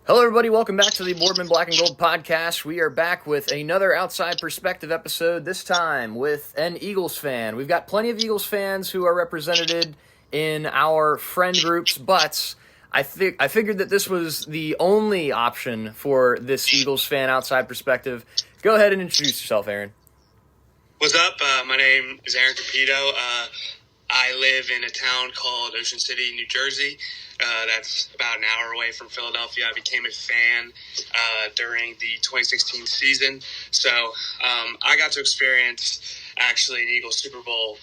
Hello, everybody. Welcome back to the Boardman Black and Gold podcast. We are back with another Outside Perspective episode, this time with an Eagles fan. We've got plenty of Eagles fans who are represented in our friend groups, but I figured that this was the only option for this Eagles fan Outside Perspective. Go ahead and introduce yourself, Aaron. What's up? My name is Aaron Capito. I live in a town called Ocean City, New Jersey. That's about an hour away from Philadelphia. I became a fan during the 2016 season. So I got to experience actually an Eagles Super Bowl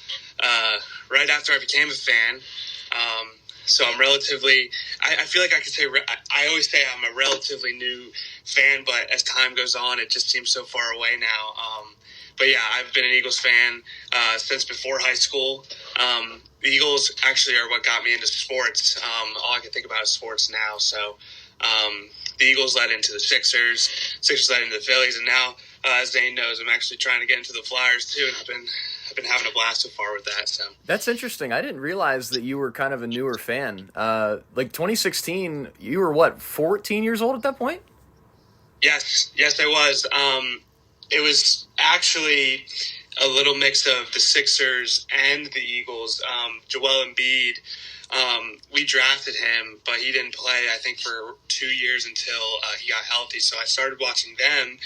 right after I became a fan. So I'm relatively, I feel like I could say, I always say I'm a relatively new fan, but as time goes on, it just seems so far away now. But yeah, I've been an Eagles fan since before high school. The Eagles actually are what got me into sports. All I can think about is sports now. So the Eagles led into the Sixers. Sixers led into the Phillies, and now, as Zane knows, I'm actually trying to get into the Flyers too. And I've been having a blast so far with that. So that's interesting. I didn't realize that you were kind of a newer fan. Like 2016, you were what, 14 years old at that point? Yes, I was. It was actually a little mix of the Sixers and the Eagles. Joel Embiid, we drafted him, but he didn't play, I think, for 2 years until he got healthy. So I started watching them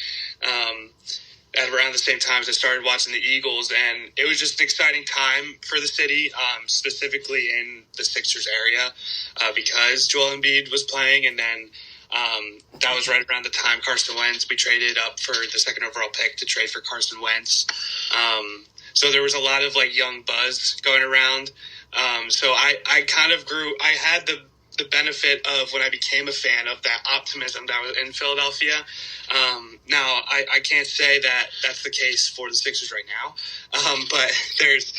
at around the same time as I started watching the Eagles, and it was just an exciting time for the city, specifically in the Sixers area, because Joel Embiid was playing, and then that was right around the time Carson Wentz, we traded up for the second overall pick to trade for Carson Wentz. So there was a lot of like young buzz going around. So I kind of grew, I had the benefit of when I became a fan of that optimism that was in Philadelphia. Now I can't say that that's the case for the Sixers right now. But there's,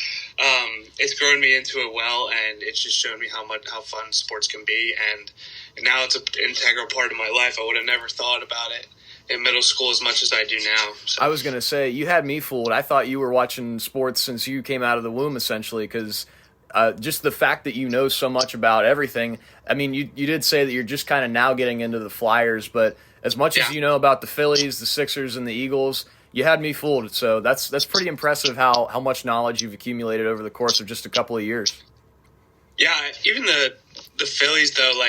it's grown me into it well, and it's just shown me how fun sports can be. And now it's an integral part of my life. I would have never thought about it in middle school as much as I do now. So. I was going to say, you had me fooled. I thought you were watching sports since you came out of the womb, essentially, because just the fact that you know so much about everything. I mean, you did say that you're just kind of now getting into the Flyers, but as much as you know about the Phillies, the Sixers, and the Eagles, you had me fooled. So that's pretty impressive how much knowledge you've accumulated over the course of just a couple of years. Yeah, even the Phillies, though,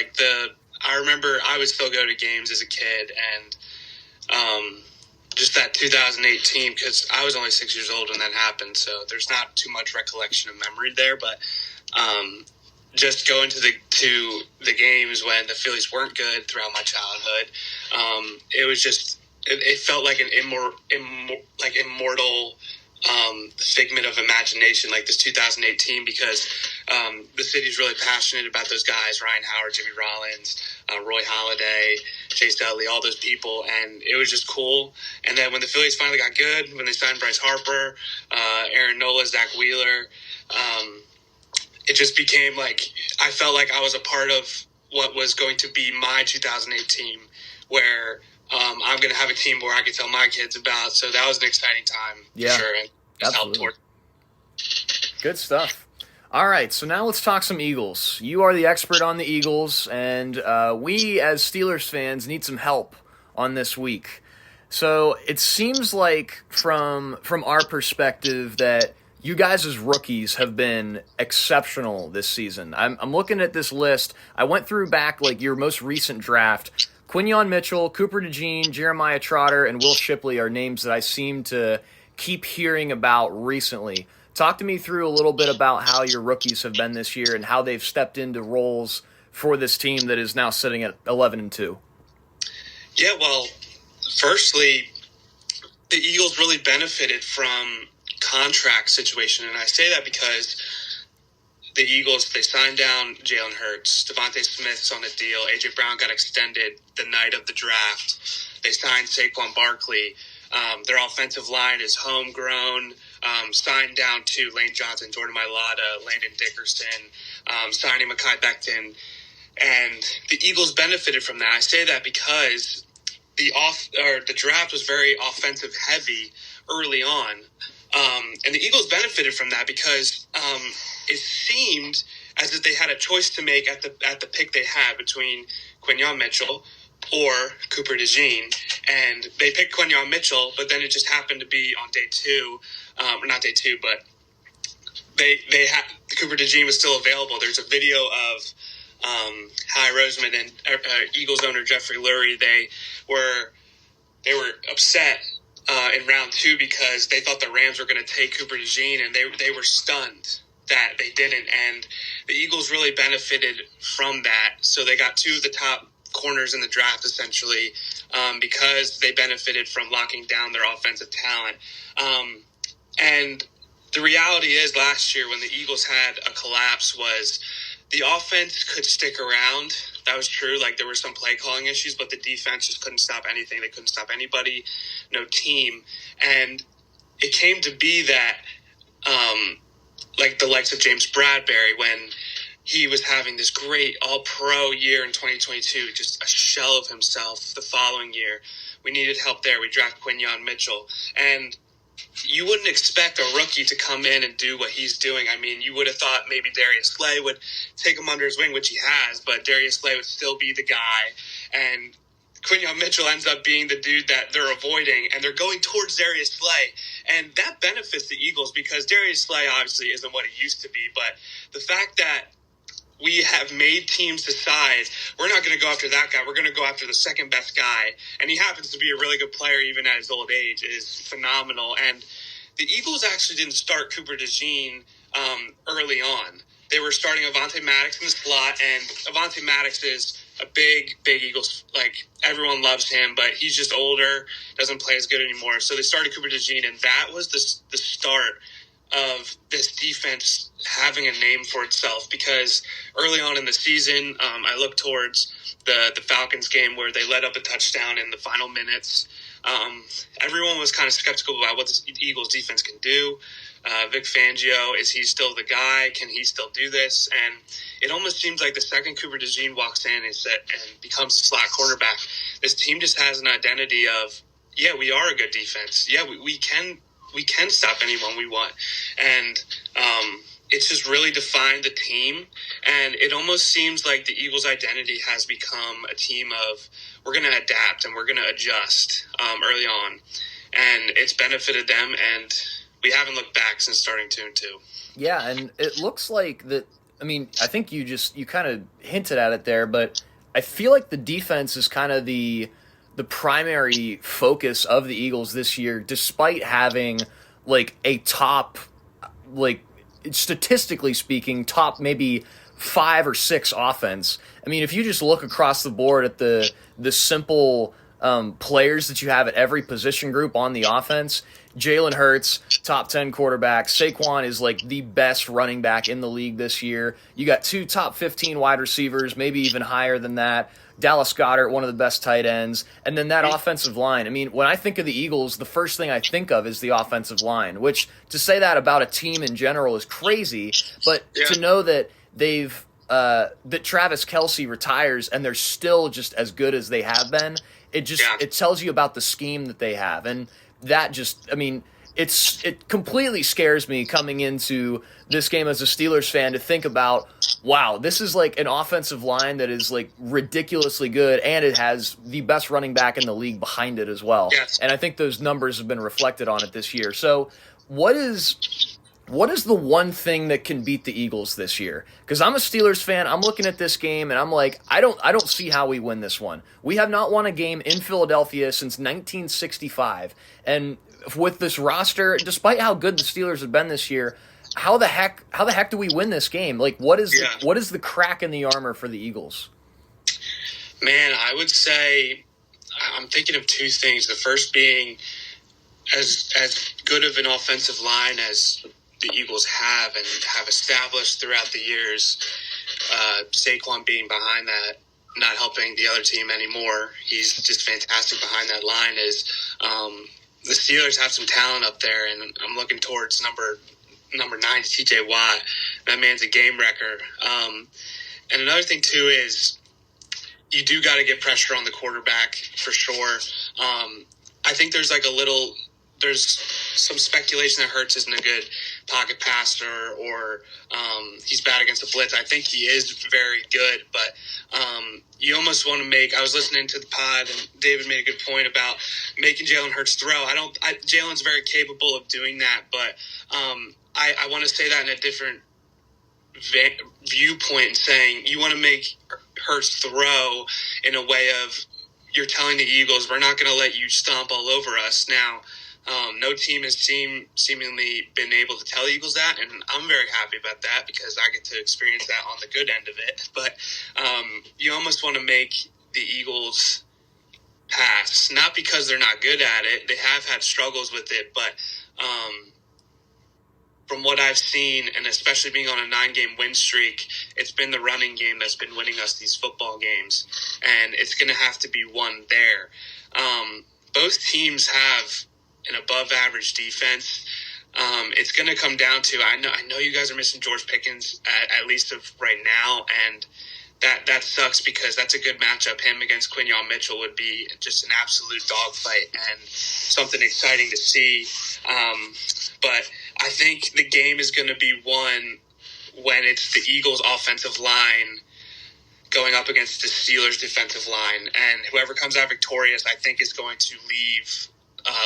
I remember I would still go to games as a kid, and just that 2008 team, because I was only 6 years old when that happened, so there's not too much recollection of memory there, but just going to the games when the Phillies weren't good throughout my childhood, it was just it felt like an immortal figment of imagination, like this 2008 team, because the city's really passionate about those guys, Ryan Howard, Jimmy Rollins, Roy Halladay, Chase Utley, all those people, and it was just cool. And then when the Phillies finally got good, when they signed Bryce Harper, Aaron Nola, Zach Wheeler, it just became like I felt like I was a part of what was going to be my 2008 team, where I'm going to have a team where I can tell my kids about. So that was an exciting time, for sure. And absolutely. Good stuff. All right, so now let's talk some Eagles. You are the expert on the Eagles, and we as Steelers fans need some help on this week. So it seems like from our perspective that you guys as rookies have been exceptional this season. I'm looking at this list. I went through back like your most recent draft. Quinyon Mitchell, Cooper DeJean, Jeremiah Trotter, and Will Shipley are names that I seem to keep hearing about recently. Talk to me through a little bit about how your rookies have been this year and how they've stepped into roles for this team that is now sitting at 11-2. Yeah, well, firstly, the Eagles really benefited from contract situation, and I say that because the Eagles, they signed down Jalen Hurts, Devontae Smith's on a deal, A.J. Brown got extended the night of the draft, they signed Saquon Barkley, their offensive line is homegrown, signed down to Lane Johnson, Jordan Mailata, Landon Dickerson, signing Mekhi Becton, and the Eagles benefited from that. I say that because the draft was very offensive heavy early on, and the Eagles benefited from that because it seemed as if they had a choice to make at the pick they had between Quinyon Mitchell, or Cooper DeJean, and they picked Quinyon Mitchell, but then it just happened to be on day two, or not day two, but they had Cooper DeJean was still available. There's a video of Howie Roseman and Eagles owner Jeffrey Lurie. They were upset in round two because they thought the Rams were going to take Cooper DeJean, and they were stunned that they didn't. And the Eagles really benefited from that. So they got two of the top corners in the draft, essentially, because they benefited from locking down their offensive talent. And the reality is, last year when the Eagles had a collapse, was the offense could stick around. That was true. Like, there were some play calling issues, but the defense just couldn't stop anything. They couldn't stop anybody, no team. And it came to be that, like the likes of James Bradbury, when he was having this great all-pro year in 2022, just a shell of himself the following year. We needed help there. We drafted Quinyon Mitchell. And you wouldn't expect a rookie to come in and do what he's doing. I mean, you would have thought maybe Darius Slay would take him under his wing, which he has, but Darius Slay would still be the guy. And Quinyon Mitchell ends up being the dude that they're avoiding, and they're going towards Darius Slay. And that benefits the Eagles because Darius Slay obviously isn't what he used to be, but the fact that we have made teams decide we're not going to go after that guy. We're going to go after the second best guy. And he happens to be a really good player even at his old age is phenomenal. And the Eagles actually didn't start Cooper DeJean early on. They were starting Avonte Maddox in the slot, and Avonte Maddox is a big Eagles. Like, everyone loves him, but he's just older, doesn't play as good anymore. So they started Cooper DeJean, and that was the start of this defense having a name for itself, because early on in the season, I looked towards the Falcons game where they led up a touchdown in the final minutes. Everyone was kind of skeptical about what the Eagles defense can do. Vic Fangio, is he still the guy? Can he still do this? And it almost seems like the second Cooper DeJean walks in and becomes a slot quarterback, this team just has an identity of, yeah, we are a good defense. Yeah, we can stop anyone we want. And it's just really defined the team. And it almost seems like the Eagles' identity has become a team of, we're going to adapt and we're going to adjust early on. And it's benefited them, and we haven't looked back since starting 2-2. Yeah, and it looks like that. I mean, I think you kind of hinted at it there, but I feel like the defense is kind of the primary focus of the Eagles this year, despite having like a top, like statistically speaking, top maybe 5 or 6 offense. I mean, if you just look across the board at the simple players that you have at every position group on the offense, Jalen Hurts, top 10 quarterback. Saquon is like the best running back in the league this year. You got 2 top 15 wide receivers, maybe even higher than that. Dallas Goedert, one of the best tight ends. And then that offensive line. I mean, when I think of the Eagles, the first thing I think of is the offensive line, which to say that about a team in general is crazy. But to know that that Travis Kelce retires and they're still just as good as they have been, it tells you about the scheme that they have. And that just, I mean, it completely scares me coming into this game as a Steelers fan to think about, wow, this is like an offensive line that is like ridiculously good, and it has the best running back in the league behind it as well. Yes. And I think those numbers have been reflected on it this year. So what is the one thing that can beat the Eagles this year? Because I'm a Steelers fan. I'm looking at this game, and I'm like, I don't see how we win this one. We have not won a game in Philadelphia since 1965. And with this roster, despite how good the Steelers have been this year, how the heck do we win this game? Like, what is the crack in the armor for the Eagles? Man, I would say I'm thinking of 2 things. The first being as good of an offensive line as the Eagles have and have established throughout the years, Saquon being behind that, not helping the other team anymore. He's just fantastic behind that line. The Steelers have some talent up there, and I'm looking towards number 9, TJ Watt. That man's a game wrecker. And another thing too is you do got to get pressure on the quarterback for sure. I think there's like a little there's some speculation that Hurts isn't a good pocket passer or he's bad against the blitz. I think he is very good, but you almost want to make – I was listening to the pod, and David made a good point about making Jalen Hurts throw. Jalen's very capable of doing that, but I want to say that in a different viewpoint, saying you want to make Hurts throw in a way of you're telling the Eagles, we're not going to let you stomp all over us. Now, no team has seemingly been able to tell the Eagles that, and I'm very happy about that because I get to experience that on the good end of it. But you almost want to make the Eagles pass, not because they're not good at it. They have had struggles with it, but from what I've seen, and especially being on a 9-game win streak, it's been the running game that's been winning us these football games, and it's going to have to be won there. Both teams have an above-average defense. It's going to come down to I know you guys are missing George Pickens at least of right now, and that sucks because that's a good matchup. Him against Quinyon Mitchell would be just an absolute dogfight and something exciting to see. But I think the game is going to be won when it's the Eagles' offensive line going up against the Steelers' defensive line. And whoever comes out victorious, I think, is going to leave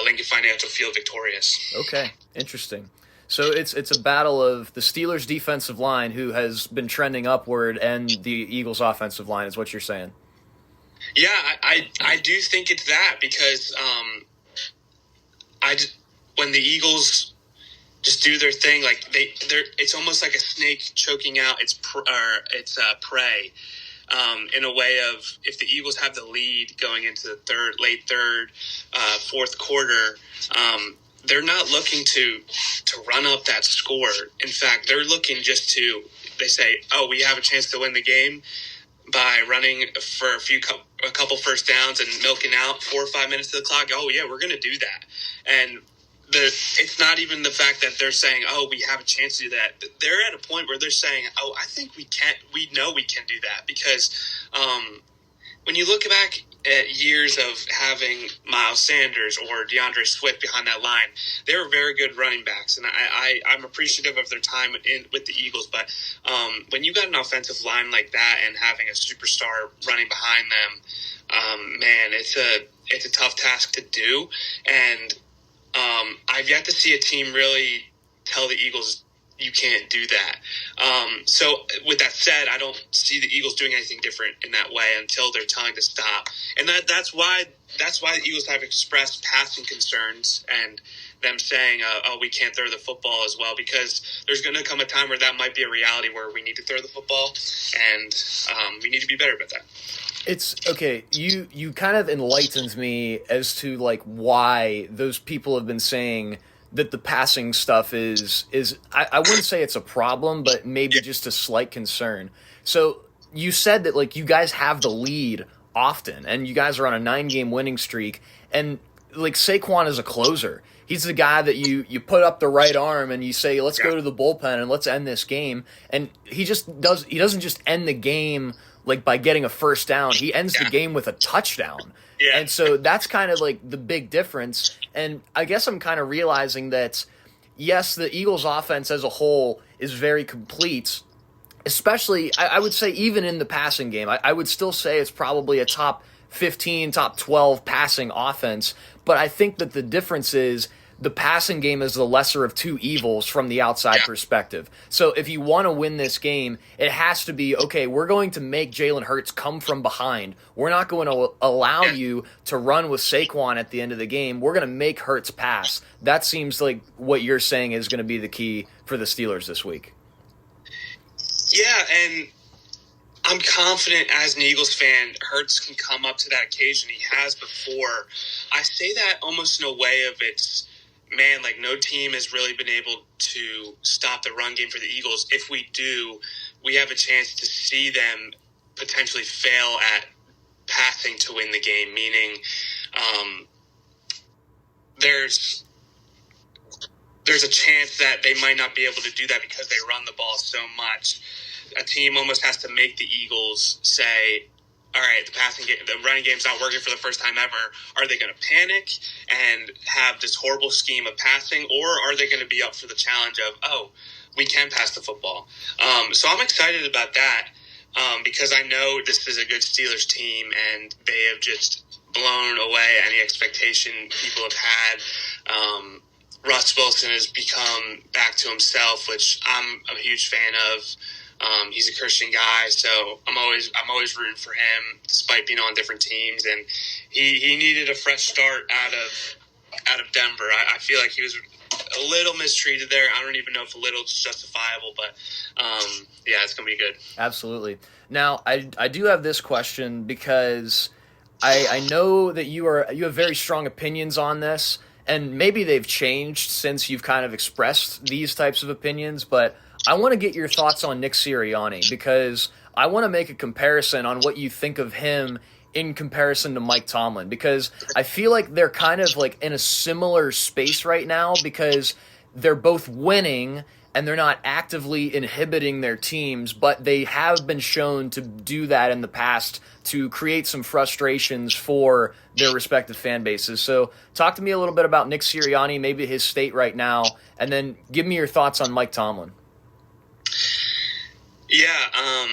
Lincoln Financial Field victorious. Okay, interesting. So it's a battle of the Steelers' defensive line, who has been trending upward, and the Eagles' offensive line, is what you're saying. Yeah, I do think it's that because when the Eagles just do their thing, like it's almost like a snake choking out its prey. In a way of if the Eagles have the lead going into the late third, fourth quarter, they're not looking to run up that score. In fact, they're looking they say, oh, we have a chance to win the game by running for a couple first downs and milking out 4 or 5 minutes of the clock. Oh, yeah, we're going to do that. And it's not even the fact that they're saying, oh, we have a chance to do that. They're at a point where they're saying, oh, I think we know we can do that. Because when you look back at years of having Miles Sanders or DeAndre Swift behind that line, they were very good running backs. And I'm appreciative of their time with the Eagles. But when you got an offensive line like that and having a superstar running behind them, man, it's a tough task to do. And I've yet to see a team really tell the Eagles you can't do that. So with that said, I don't see the Eagles doing anything different in that way until they're telling to stop. And that's why the Eagles have expressed passing concerns and them saying, oh, we can't throw the football as well, because there's going to come a time where that might be a reality where we need to throw the football, and we need to be better about that. It's okay. You kind of enlightened me as to like why those people have been saying that the passing stuff is I wouldn't say it's a problem, but maybe just a slight concern. So you said that like you guys have the lead often, and you guys are on a 9-game winning streak, and like Saquon is a closer. He's the guy that you put up the right arm and you say, let's go to the bullpen and let's end this game. And he doesn't just end the game like by getting a first down. He ends the game with a touchdown. Yeah. And so that's kind of like the big difference. And I guess I'm kind of realizing that, yes, the Eagles offense as a whole is very complete, especially I would say even in the passing game. I would still say it's probably a top 15, top 12 passing offense. But I think that the difference is the passing game is the lesser of two evils from the outside perspective. So if you want to win this game, it has to be, okay, we're going to make Jalen Hurts come from behind. We're not going to allow you to run with Saquon at the end of the game. We're going to make Hurts pass. That seems like what you're saying is going to be the key for the Steelers this week. Yeah, and I'm confident as an Eagles fan, Hurts can come up to that occasion. He has before. I say that almost in a way of it's, man, like no team has really been able to stop the run game for the Eagles. If we do, we have a chance to see them potentially fail at passing to win the game, meaning there's a chance that they might not be able to do that because they run the ball so much. A team almost has to make the Eagles say, all right, the running game's not working for the first time ever. Are they going to panic and have this horrible scheme of passing, or are they going to be up for the challenge of, oh, we can pass the football? So I'm excited about that because I know this is a good Steelers team, and they have just blown away any expectation people have had. Russ Wilson has become back to himself, which I'm a huge fan of. He's a Christian guy, so I'm always rooting for him, despite being on different teams. And he needed a fresh start out of Denver. I feel like he was a little mistreated there. I don't even know if a little is justifiable, but yeah, it's gonna be good. Absolutely. Now, I do have this question because I know that you have very strong opinions on this, and maybe they've changed since you've kind of expressed these types of opinions, but I want to get your thoughts on Nick Sirianni because I want to make a comparison on what you think of him in comparison to Mike Tomlin, because I feel like they're kind of like in a similar space right now because they're both winning and they're not actively inhibiting their teams, but they have been shown to do that in the past to create some frustrations for their respective fan bases. So talk to me a little bit about Nick Sirianni, maybe his state right now, and then give me your thoughts on Mike Tomlin. Yeah,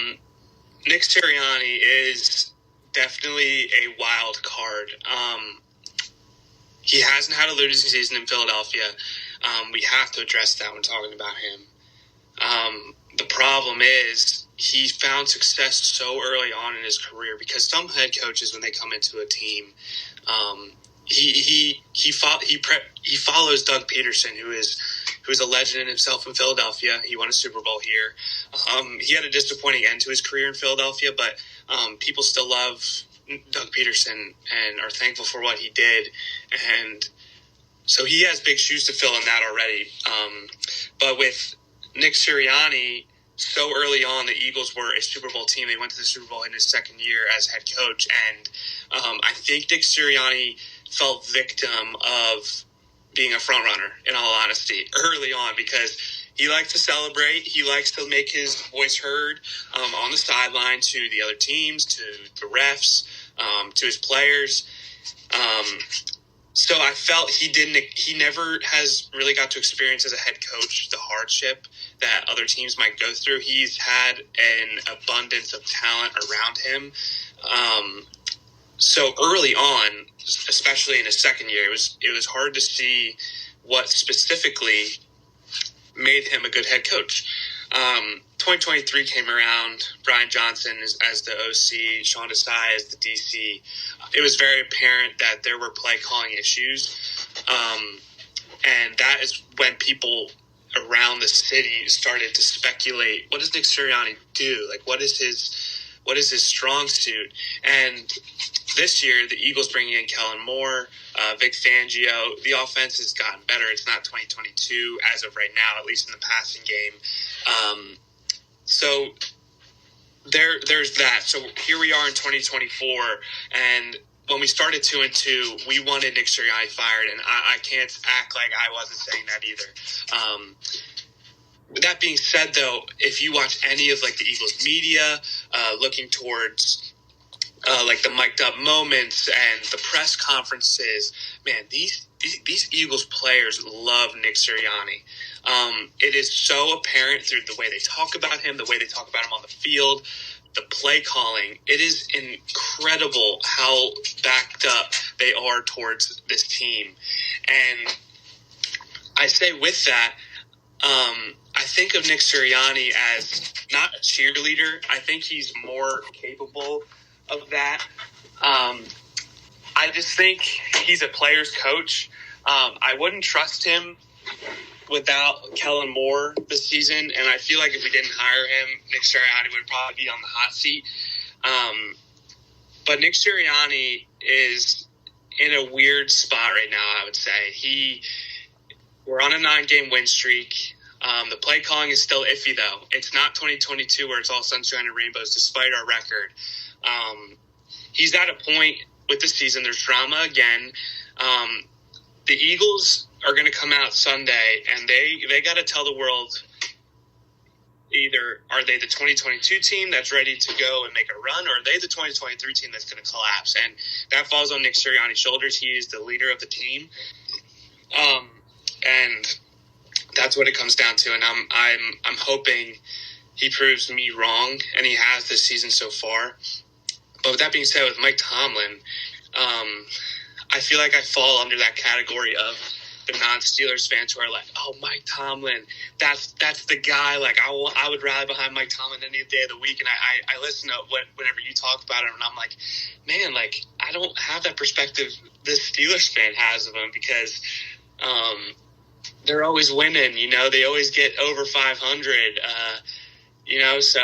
Nick Sirianni is definitely a wild card. He hasn't had a losing season in Philadelphia. We have to address that when talking about him. The problem is he found success so early on in his career because some head coaches, when they come into a team, he follows Doug Peterson, who's a legend in himself in Philadelphia. He won a Super Bowl here. He had a disappointing end to his career in Philadelphia, but people still love Doug Peterson and are thankful for what he did. And so he has big shoes to fill in that already. But with Nick Sirianni, so early on, the Eagles were a Super Bowl team. They went to the Super Bowl in his second year as head coach. And I think Nick Sirianni fell victim of being a front runner, in all honesty, early on, because he likes to celebrate. He likes to make his voice heard on the sideline to the other teams, to the refs, to his players. So I felt he never has really got to experience as a head coach the hardship that other teams might go through. He's had an abundance of talent around him. So early on, especially in his second year, it was hard to see what specifically made him a good head coach. 2023 came around. Brian Johnson as the OC, Sean Desai as the DC. It was very apparent that there were play calling issues, and that is when people around the city started to speculate: what does Nick Sirianni do? Like, what is his strong suit? And this year, the Eagles bringing in Kellen Moore, Vic Fangio. The offense has gotten better. It's not 2022 as of right now, at least in the passing game. So there's that. So here we are in 2024, and when we started 2-2, we wanted Nick Sirianni fired, and I can't act like I wasn't saying that either. With that being said, though, if you watch any of like the Eagles media, looking towards like the mic'd up moments and the press conferences, man, these Eagles players love Nick Sirianni. It is so apparent through the way they talk about him, the way they talk about him on the field, the play calling. It is incredible how backed up they are towards this team. And I say with that, I think of Nick Sirianni as not a cheerleader. I think he's more capable of that. I just think he's a player's coach. I wouldn't trust him without Kellen Moore this season, and I feel like if we didn't hire him, Nick Sirianni would probably be on the hot seat. But Nick Sirianni is in a weird spot right now, I would say. We're on a 9-game win streak. The play calling is still iffy, though. It's not 2022 where it's all sunshine and rainbows, despite our record. He's at a point with the season. There's drama again. The Eagles are going to come out Sunday, and they got to tell the world either are they the 2022 team that's ready to go and make a run, or are they the 2023 team that's going to collapse? And that falls on Nick Sirianni's shoulders. He is the leader of the team, and that's what it comes down to. And I'm hoping he proves me wrong, and he has this season so far. But with that being said, with Mike Tomlin, I feel like I fall under that category of the non-Steelers fans who are like, oh, Mike Tomlin, that's the guy. Like, I would rally behind Mike Tomlin any day of the week. And I listen to whenever you talk about him, and I'm like, man, like, I don't have that perspective this Steelers fan has of him, because they're always winning. You know, they always get over 500. You know, so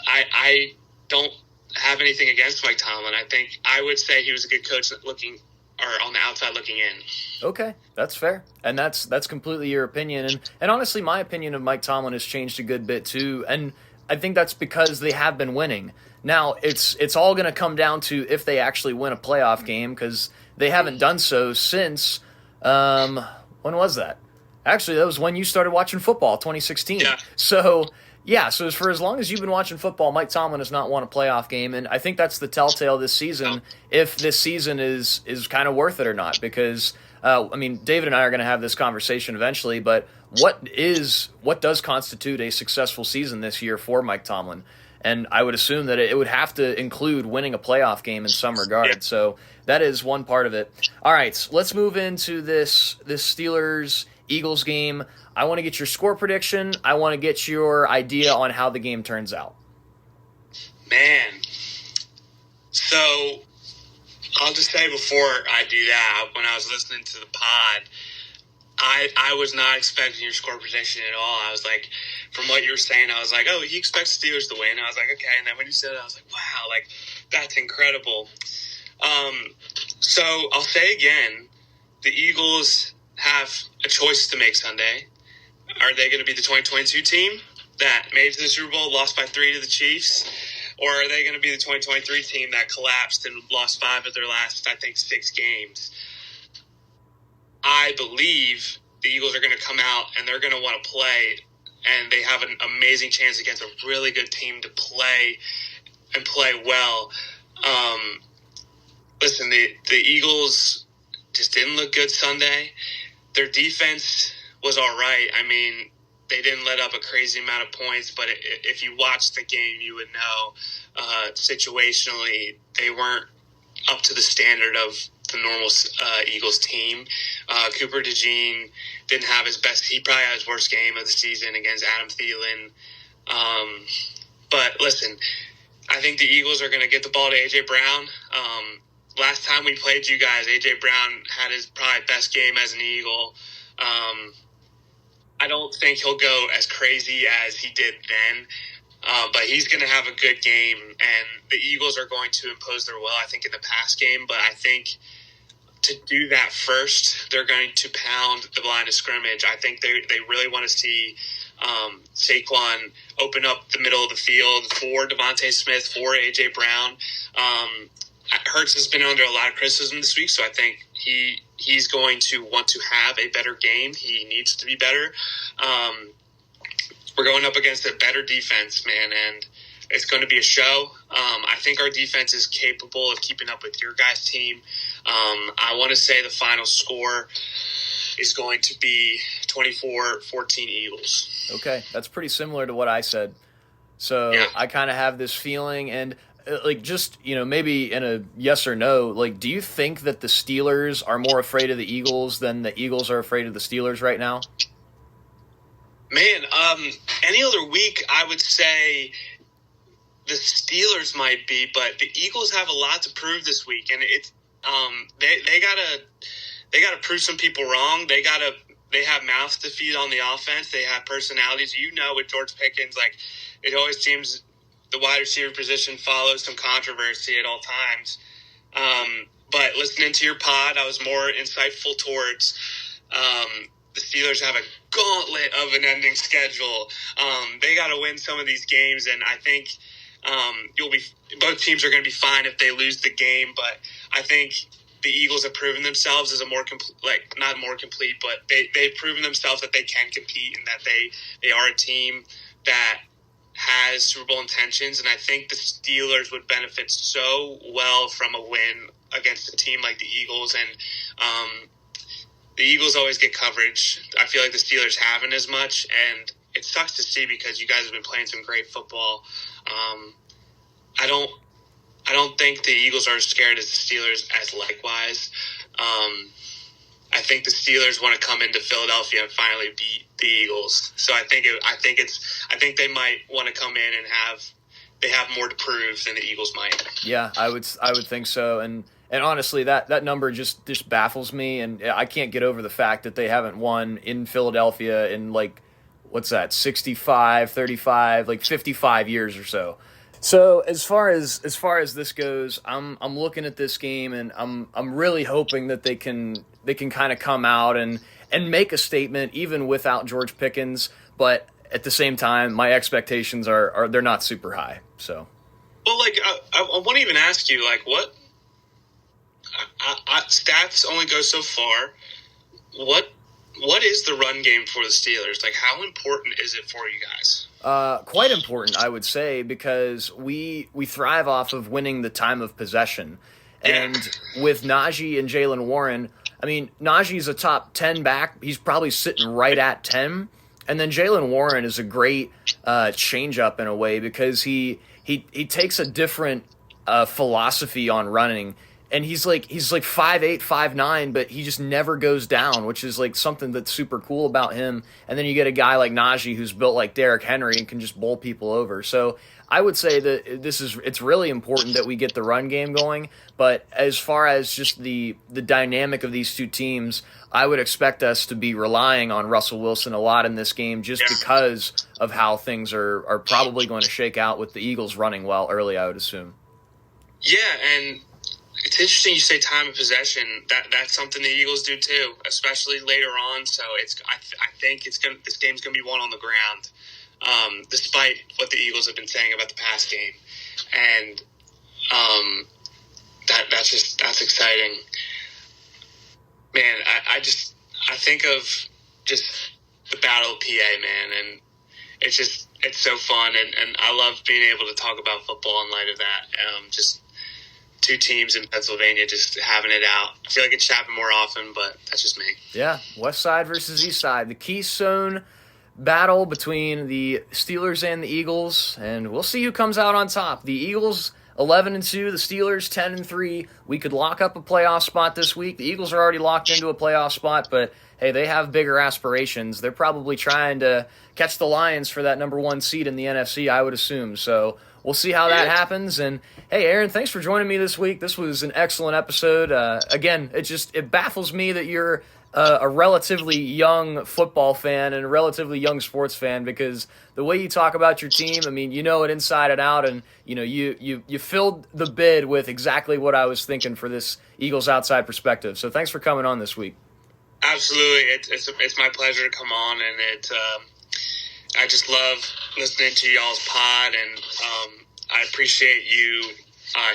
I don't have anything against Mike Tomlin. I think I would say he was a good coach on the outside looking in. Okay, that's fair, and that's completely your opinion. And honestly, my opinion of Mike Tomlin has changed a good bit too. And I think that's because they have been winning. Now it's all going to come down to if they actually win a playoff game, because they haven't done so since when was that? Actually, that was when you started watching football, 2016. Yeah. So. Yeah, so for as long as you've been watching football, Mike Tomlin has not won a playoff game, and I think that's the telltale this season, if this season is kind of worth it or not, because, I mean, David and I are going to have this conversation eventually, but what does constitute a successful season this year for Mike Tomlin? And I would assume that it would have to include winning a playoff game in some regard, Yeah. so that is one part of it. All right, so let's move into this Steelers-Eagles game. I want to get your score prediction. I want to get your idea on how the game turns out. Man. So I'll just say before I do that, when I was listening to the pod, I was not expecting your score prediction at all. I was like, from what you were saying, I was like, oh, he expects Steelers to win. I was like, okay. And then when you said it, I was like, wow, like, that's incredible. So I'll say again, the Eagles have a choice to make Sunday. Are they going to be the 2022 team that made it to the Super Bowl, lost by 3 to the Chiefs? Or are they going to be the 2023 team that collapsed and lost 5 of their last, I think, 6 games? I believe the Eagles are going to come out and they're going to want to play, and they have an amazing chance against a really good team to play and play well. Listen, the Eagles just didn't look good Sunday. Their defense was all right. I mean, they didn't let up a crazy amount of points, but if you watched the game, you would know situationally they weren't up to the standard of the normal Eagles team. Cooper DeJean didn't have his best. He probably had his worst game of the season against Adam Thielen. But listen, I think the Eagles are going to get the ball to A.J. Brown. Last time we played you guys, A.J. Brown had his probably best game as an Eagle. I don't think he'll go as crazy as he did then, but he's going to have a good game, and the Eagles are going to impose their will, I think, in the pass game. But I think to do that first, they're going to pound the line of scrimmage. I think they really want to see Saquon open up the middle of the field for Devontae Smith, for A.J. Brown. Hurts has been under a lot of criticism this week, so I think he's going to want to have a better game. He needs to be better. We're going up against a better defense, man, and it's going to be a show. I think our defense is capable of keeping up with your guys' team. I want to say the final score is going to be 24-14 Eagles. Okay, that's pretty similar to what I said. So yeah. I kind of have this feeling, and like, just, you know, maybe in a yes or no, like, do you think that the Steelers are more afraid of the Eagles than the Eagles are afraid of the Steelers right now? Man, any other week, I would say the Steelers might be, but the Eagles have a lot to prove this week, and it's they gotta prove some people wrong. They have mouths to feed on the offense. They have personalities. You know, with George Pickens, like, it always seems the wide receiver position follows some controversy at all times. But listening to your pod, I was more insightful towards the Steelers have a gauntlet of an ending schedule. They got to win some of these games, and I think both teams are going to be fine if they lose the game. But I think the Eagles have proven themselves as a more not more complete, but they've proven themselves that they can compete and that they are a team that has Super Bowl intentions, and I think the Steelers would benefit so well from a win against a team like the Eagles. And the Eagles always get coverage. I feel like the Steelers haven't as much, and it sucks to see because you guys have been playing some great football. I don't think the Eagles are as scared as the Steelers as likewise. I think the Steelers want to come into Philadelphia and finally beat the Eagles. So I think they might want to come in and have more to prove than the Eagles might. Yeah, I would think so. And honestly, that number just baffles me, and I can't get over the fact that they haven't won in Philadelphia in, like, what's that, 65, 35, like 55 years or so. So as far as this goes, I'm looking at this game, and I'm really hoping that they can kind of come out and make a statement even without George Pickens, but at the same time my expectations are they're not super high. So well, like I want to even ask you, like, what stats only go so far. What is the run game for the Steelers? Like, how important is it for you guys? Quite important, I would say, because we thrive off of winning the time of possession. And with Najee and Jalen Warren, I mean, Najee's a top 10 back. He's probably sitting right at 10. And then Jalen Warren is a great change-up in a way because he takes a different philosophy on running. And he's like 5'8", 5'9", but he just never goes down, which is like something that's super cool about him. And then you get a guy like Najee who's built like Derrick Henry and can just bowl people over. So I would say that it's really important that we get the run game going. But as far as just the dynamic of these two teams, I would expect us to be relying on Russell Wilson a lot in this game just because of how things are probably going to shake out with the Eagles running well early, I would assume. Yeah, and it's interesting you say time of possession. That's something the Eagles do too, especially later on. So I think this game's gonna be won on the ground, despite what the Eagles have been saying about the past game, and that's exciting, man. I think of just the Battle of PA, man, and it's so fun, and I love being able to talk about football in light of that. Just two teams in Pennsylvania just having it out. I feel like it should happen more often, but that's just me. Yeah, West Side versus East Side. The Keystone battle between the Steelers and the Eagles, and we'll see who comes out on top. The Eagles 11-2, the Steelers 10-3. We could lock up a playoff spot this week. The Eagles are already locked into a playoff spot, but hey, they have bigger aspirations. They're probably trying to catch the Lions for that number 1 seed in the NFC, I would assume. So we'll see how that happens. And hey, Aaron, thanks for joining me this week. This was an excellent episode. Again, it baffles me that you're a relatively young football fan and a relatively young sports fan, because the way you talk about your team, I mean, you know it inside and out, and you filled the bid with exactly what I was thinking for this Eagles outside perspective. So thanks for coming on this week. Absolutely, it's my pleasure to come on, and I just love listening to y'all's pod, and I appreciate you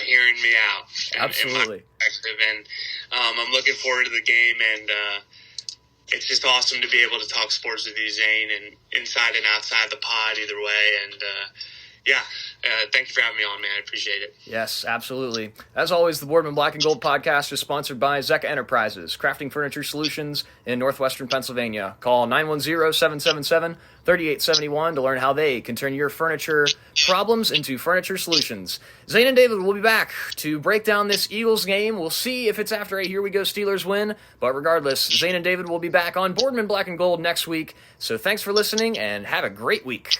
hearing me out. Absolutely. In my perspective, and I'm looking forward to the game, and it's just awesome to be able to talk sports with you, Zane, and inside and outside the pod either way. And thank you for having me on, man. I appreciate it. Yes, absolutely. As always, the Boardman Black and Gold podcast is sponsored by Zecca Enterprises, crafting furniture solutions in northwestern Pennsylvania. Call 910-777-3871 to learn how they can turn your furniture problems into furniture solutions. Zane and David will be back to break down this Eagles game. We'll see if it's after a Here We Go Steelers win, but regardless, Zane and David will be back on Boardman Black and Gold next week. So thanks for listening, and have a great week.